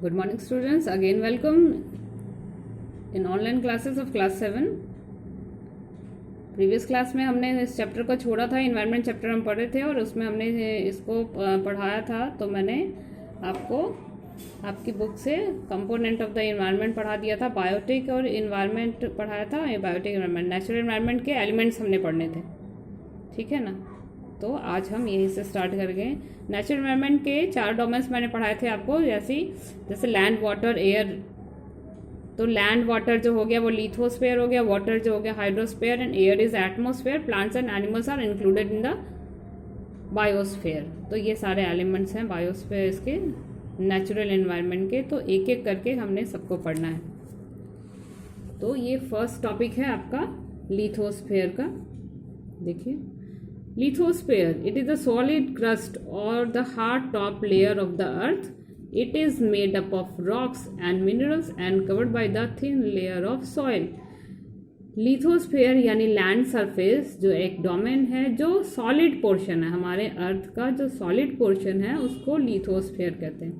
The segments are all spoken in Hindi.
Good morning students, again welcome in online classes of class 7. Previous class में हमने इस चैप्टर को छोड़ा था, इन्वायरमेंट चैप्टर हम पढ़े थे और उसमें हमने इसको पढ़ाया था। तो मैंने आपको आपकी बुक से कंपोनेंट ऑफ द इन्वायरमेंट पढ़ा दिया था, बायोटिक और इन्वायरमेंट पढ़ाया था। ये बायोटिक इन्वायरमेंट, नेचुरल इन्वायरमेंट के एलिमेंट्स हमने पढ़ने थे, ठीक है ना। तो आज हम यहीं से स्टार्ट कर गए। नेचुरल एनवायरनमेंट के 4 डोमेन्स मैंने पढ़ाए थे आपको, जैसे लैंड, वाटर, एयर। तो लैंड वाटर जो हो गया वो लिथोस्फेयर हो गया, वाटर जो हो गया hydrosphere, and air is atmosphere. Plants and animals are included in the biosphere. तो ये सारे एलिमेंट्स हैं बायोस्फेयर इसके नेचुरल एनवायरनमेंट के। तो एक एक करके हमने सबको पढ़ना है। तो ये फर्स्ट टॉपिक है आपका लिथोस्फेयर का। देखिए, lithosphere, it is a solid crust or the hard top layer of the earth. It is made up of rocks and minerals and covered by the thin layer of soil. Lithosphere यानी लैंड सरफेस जो एक डोमेन है, जो सॉलिड पोर्शन है हमारे अर्थ का, जो सॉलिड पोर्शन है उसको लिथोस्फेयर कहते हैं।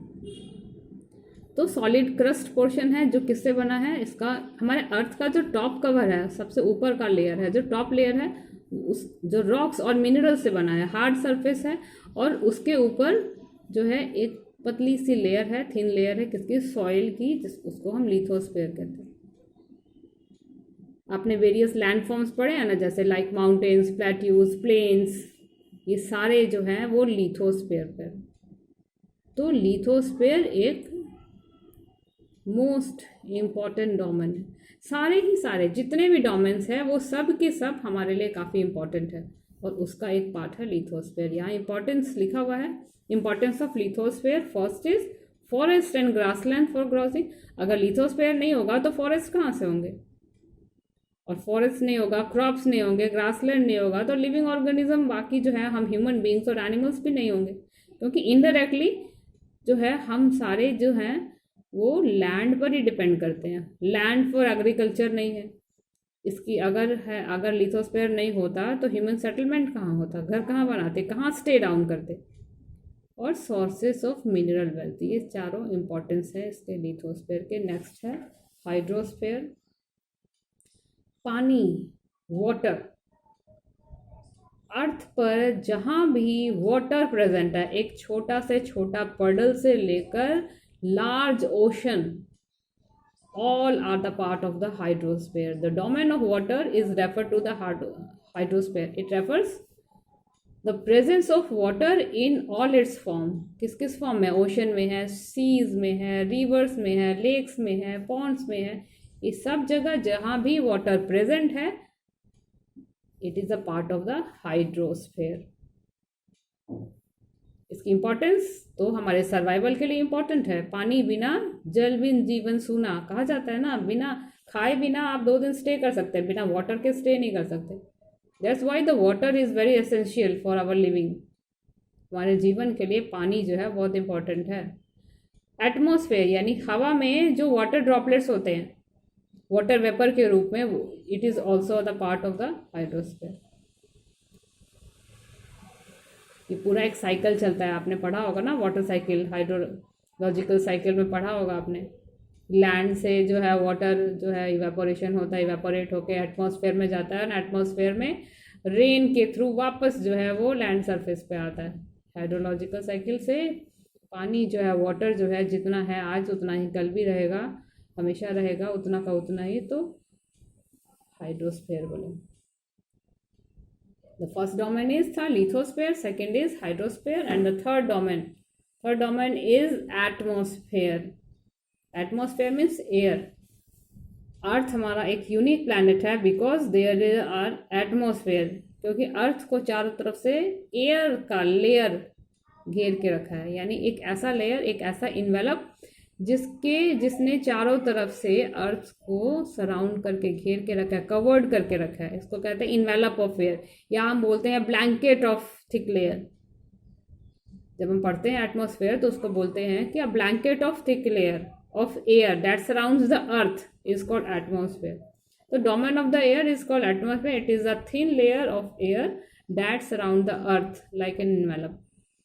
तो सॉलिड क्रस्ट पोर्शन है जो किससे बना है, इसका हमारे अर्थ का जो टॉप कवर है, सबसे ऊपर का लेयर है, जो टॉप लेयर है उस जो रॉक्स और मिनरल से बना है, हार्ड सरफेस है। और उसके ऊपर जो है एक पतली सी लेयर है, थिन लेयर है किसकी, सॉइल की, उसको हम लिथोस्फेयर कहते हैं। आपने वेरियस लैंड फॉर्म्स पढ़े हैं ना, जैसे लाइक माउंटेन्स, प्लेट्यूज, प्लेन्स, ये सारे जो हैं वो लिथोस्फेयर पर। तो लिथोस्फेयर एक मोस्ट इम्पॉर्टेंट डोमेन है। सारे ही सारे जितने भी डोमेन्स हैं वो सब के सब हमारे लिए काफ़ी इंपॉर्टेंट है, और उसका एक पार्ट है लिथोस्फेयर। यहाँ इंपॉर्टेंस लिखा हुआ है, importance of lithosphere. First is forest and grassland for grazing. अगर लिथोस्फेयर नहीं होगा तो फॉरेस्ट कहाँ से होंगे, और फॉरेस्ट नहीं होगा, क्रॉप्स नहीं होंगे, ग्रासलैंड नहीं होगा, तो लिविंग ऑर्गेनिज्म बाकी जो है हम ह्यूमन बींग्स और एनिमल्स भी नहीं होंगे, क्योंकि इनडायरेक्टली जो है हम सारे जो हैं वो लैंड पर ही डिपेंड करते हैं। लैंड फॉर एग्रीकल्चर नहीं है इसकी, अगर लिथोस्फेयर नहीं होता तो ह्यूमन सेटलमेंट कहाँ होता, घर कहाँ बनाते, कहाँ स्टे डाउन करते। और सोर्सेस ऑफ मिनरल वेल्थ, ये चारों इंपॉर्टेंस है इसके लिथोस्फेयर के। नेक्स्ट है हाइड्रोस्फेयर, पानी, वाटर। अर्थ पर जहाँ भी वाटर प्रेजेंट है, एक छोटा से छोटा पडल से लेकर large ocean, all are the part of the hydrosphere. The domain of water is referred to the hydrosphere. It refers the presence of water in all its form. किस किस फॉर्म में, ओशन में है, सीज में है, रिवर्स में है, लेक्स में है, पॉन्ड्स में है, इस सब जगह जहाँ भी वाटर प्रेजेंट है, it is a part of the hydrosphere. इसकी इंपॉर्टेंस तो हमारे सर्वाइवल के लिए इंपॉर्टेंट है। पानी बिना जल बिन जीवन सूना कहा जाता है ना, बिना खाए बिना आप 2 दिन स्टे कर सकते हैं, बिना वाटर के स्टे नहीं कर सकते। That's why the water is very essential for our living. हमारे जीवन के लिए पानी जो है बहुत इंपॉर्टेंट है। एटमॉस्फेयर यानी हवा में जो वाटर ड्रॉपलेट्स होते हैं वाटर वेपर के रूप में, it is also the part of the hydrosphere. ये पूरा एक साइकिल चलता है, आपने पढ़ा होगा ना, वाटर साइकिल, हाइड्रोलॉजिकल साइकिल में पढ़ा होगा आपने। लैंड से जो है वाटर जो है इवेपोरेशन होता है, इवेपोरेट होकर एटमॉस्फेयर में जाता है, और एटमॉस्फेयर में रेन के थ्रू वापस जो है वो लैंड सरफेस पे आता है। हाइड्रोलॉजिकल साइकिल से पानी जो है, वाटर जो है, जितना है आज उतना ही कल भी रहेगा, हमेशा रहेगा उतना का उतना ही। तो हाइड्रोस्फेयर बोले। The first domain is the lithosphere, second is hydrosphere, and the third domain is atmosphere. Atmosphere means air. अर्थ हमारा एक यूनिक प्लैनेट है बिकॉज देयर आर एटमॉस्फेयर, क्योंकि अर्थ को चारों तरफ से एयर का लेयर घेर के रखा है। यानी एक ऐसा लेयर, एक ऐसा इन्वेलप जिसने चारों तरफ से अर्थ को सराउंड करके घेर के रखा है, कवर्ड करके रखा है। इसको कहते हैं इन्वेलप ऑफ एयर, या हम बोलते हैं ब्लैंकेट ऑफ थिक लेयर। जब हम पढ़ते हैं एटमॉस्फेयर तो उसको बोलते हैं कि a blanket of thick layer of air that surrounds the earth is called atmosphere. तो domain of the air is called atmosphere. It is a thin layer of air that surround the earth like an envelope.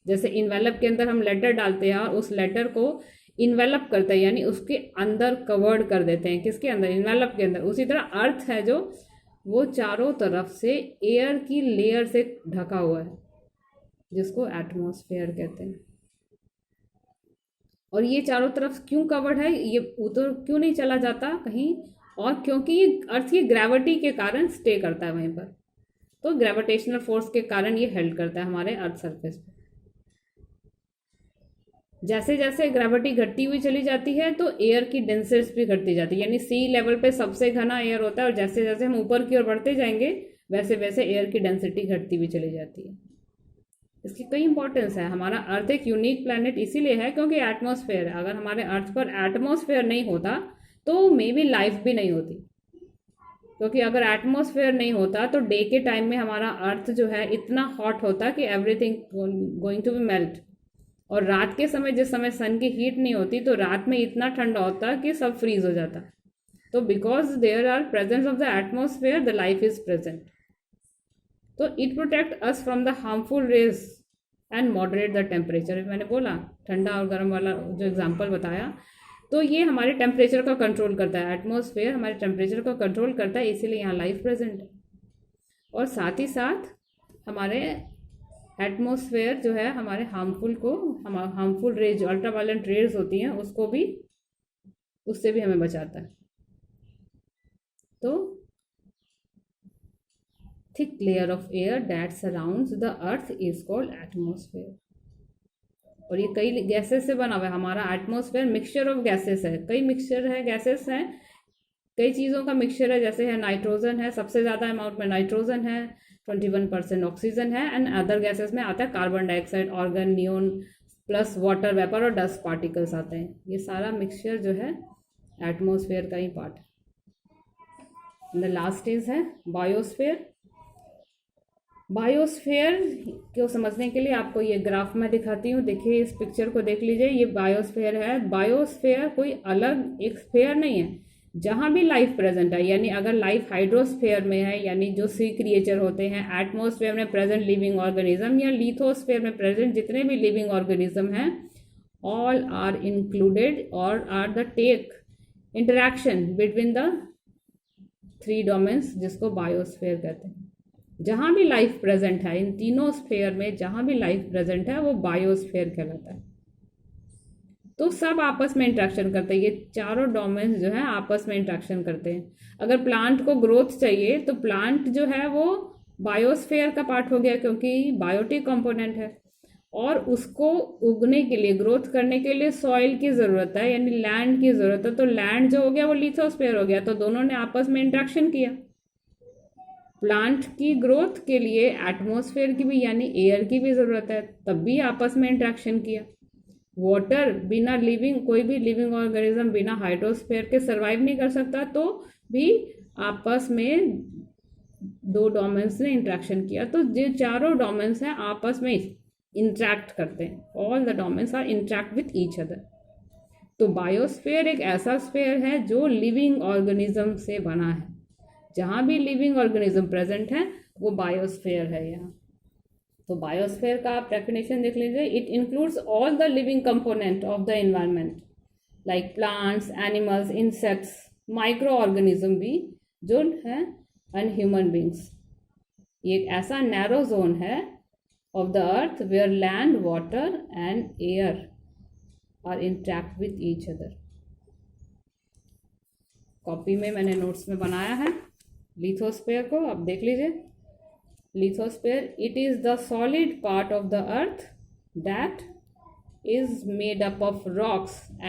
जैसे इन्वेलप के अंदर हम लेटर डालते हैं और उस लेटर को इन्वेलप करता है, यानी उसके अंदर कवर्ड कर देते हैं। किसके अंदर? इन्वेलप के अंदर। उसी तरह अर्थ है जो, वो चारों तरफ से एयर की लेयर से ढका हुआ है, जिसको एटमॉस्फेयर कहते हैं। और ये चारों तरफ क्यों कवर्ड है? ये उधर क्यों नहीं चला जाता कहीं? और क्योंकि ये अर्थ की ग्रेविटी के कारण स्टे करता है वहीं पर, तो ग्रेविटेशनल फोर्स के कारण ये हेल्ड करता है हमारे अर्थ सरफेस पर। जैसे जैसे ग्रेविटी घटती हुई चली जाती है तो एयर की डेंसिटी भी घटती जाती है, यानी सी लेवल पे सबसे घना एयर होता है, और जैसे जैसे हम ऊपर की ओर बढ़ते जाएंगे वैसे वैसे एयर की डेंसिटी घटती हुई चली जाती है। इसकी कई इंपॉर्टेंस है। हमारा अर्थ एक यूनिक प्लैनेट इसीलिए है क्योंकि एटमॉस्फेयर है। अगर हमारे अर्थ पर एटमॉस्फेयर नहीं होता तो मे बी लाइफ भी नहीं होती, क्योंकि अगर एटमॉस्फेयर नहीं होता तो डे के टाइम में हमारा अर्थ जो है इतना हॉट होता कि everything going to be melt, और रात के समय जिस समय सन की हीट नहीं होती तो रात में इतना ठंडा होता कि सब फ्रीज हो जाता। तो because there are presence of the atmosphere the life is present. तो it protect us from the harmful rays and moderate the temperature. मैंने बोला ठंडा और गर्म वाला जो एग्जाम्पल बताया, तो ये हमारे टेम्परेचर का कंट्रोल करता है। एटमॉस्फेयर हमारे टेम्परेचर का कंट्रोल करता है, इसीलिए यहाँ लाइफ प्रेजेंट है। और साथ ही साथ हमारे एटमॉस्फेयर जो है हमारे हार्मफुल रेज, जो अल्ट्रावायलेंट रेज होती हैं, उसको भी, उससे भी हमें बचाता है। तो thick layer of air that surrounds the earth is called atmosphere. और ये कई गैसेस से बना हुआ है। हमारा एटमॉस्फेयर मिक्सचर ऑफ गैसेस है, कई मिक्सचर है, गैसेस हैं, कई चीज़ों का मिक्सचर है। जैसे है नाइट्रोजन है, सबसे ज़्यादा अमाउंट में नाइट्रोजन है, 21% ऑक्सीजन है, एंड अदर गैसेस में आता है carbon dioxide, organ, neon, plus water vapour और डस्ट पार्टिकल्स आते हैं। ये सारा मिक्सचर जो है एटमॉस्फेयर का ही पार्ट है। द लास्ट इज है बायोस्फेयर। बायोस्फेयर को समझने के लिए आपको ये ग्राफ में दिखाती हूँ। देखिए इस पिक्चर को देख लीजिए, ये बायोस्फेयर है। बायोस्फेयर कोई अलग एक स्फेयर नहीं है, जहाँ भी लाइफ प्रेजेंट है। यानी अगर लाइफ हाइड्रोस्फेयर में है, यानी जो सी क्रिएचर होते हैं, एटमॉस्फेयर में प्रेजेंट लिविंग ऑर्गेनिज्म, या लिथोस्फेयर में प्रेजेंट जितने भी लिविंग ऑर्गेनिज्म हैं, ऑल आर इंक्लूडेड और are the take interaction between the 3 domains, जिसको बायोस्फेयर कहते हैं। जहाँ भी लाइफ प्रेजेंट है, इन तीनों स्फेयर में जहाँ भी लाइफ प्रेजेंट है वो बायोस्फेयर कहलाता है। तो सब आपस में इंट्रैक्शन करते हैं, ये चारों डोमेन्स जो है आपस में इंट्रैक्शन करते हैं। अगर प्लांट को ग्रोथ चाहिए तो प्लांट जो है वो बायोस्फेयर का पार्ट हो गया, क्योंकि बायोटिक कंपोनेंट है। और उसको उगने के लिए, ग्रोथ करने के लिए सॉइल की ज़रूरत है, यानी लैंड की ज़रूरत है। तो लैंड जो हो गया वो लिथोस्फेयर हो गया। तो दोनों ने आपस में इंट्रैक्शन किया। प्लांट की ग्रोथ के लिए एटमॉस्फेयर की भी, यानी एयर की भी ज़रूरत है, तब भी आपस में इंट्रैक्शन किया। वाटर बिना लिविंग, कोई भी लिविंग ऑर्गेनिज्म बिना हाइड्रोस्फेयर के सर्वाइव नहीं कर सकता, तो भी आपस में 2 डोमेन्स ने इंट्रैक्शन किया। तो जो चारों डोमेन्स हैं आपस में इंट्रैक्ट करते हैं। All the domains are interact with each other. तो बायोस्फेयर एक ऐसा स्फेयर है जो लिविंग ऑर्गेनिज्म से बना है। जहाँ भी लिविंग ऑर्गेनिज्म प्रेजेंट है वो बायोस्फेयर है यहाँ। तो बायोस्फेयर का आप डेफिनेशन देख लीजिए। It includes all the living component of the environment, like plants, animals, insects, micro organism भी जो है, एंड ह्यूमन बींग्स। ये एक ऐसा नैरो जोन है of the earth where land, water and air are interact with each other. Copy में मैंने नोट्स में बनाया है लिथोस्फेयर को, आप देख लीजिए। Lithosphere, it is the solid part of the earth that is made up of rocks and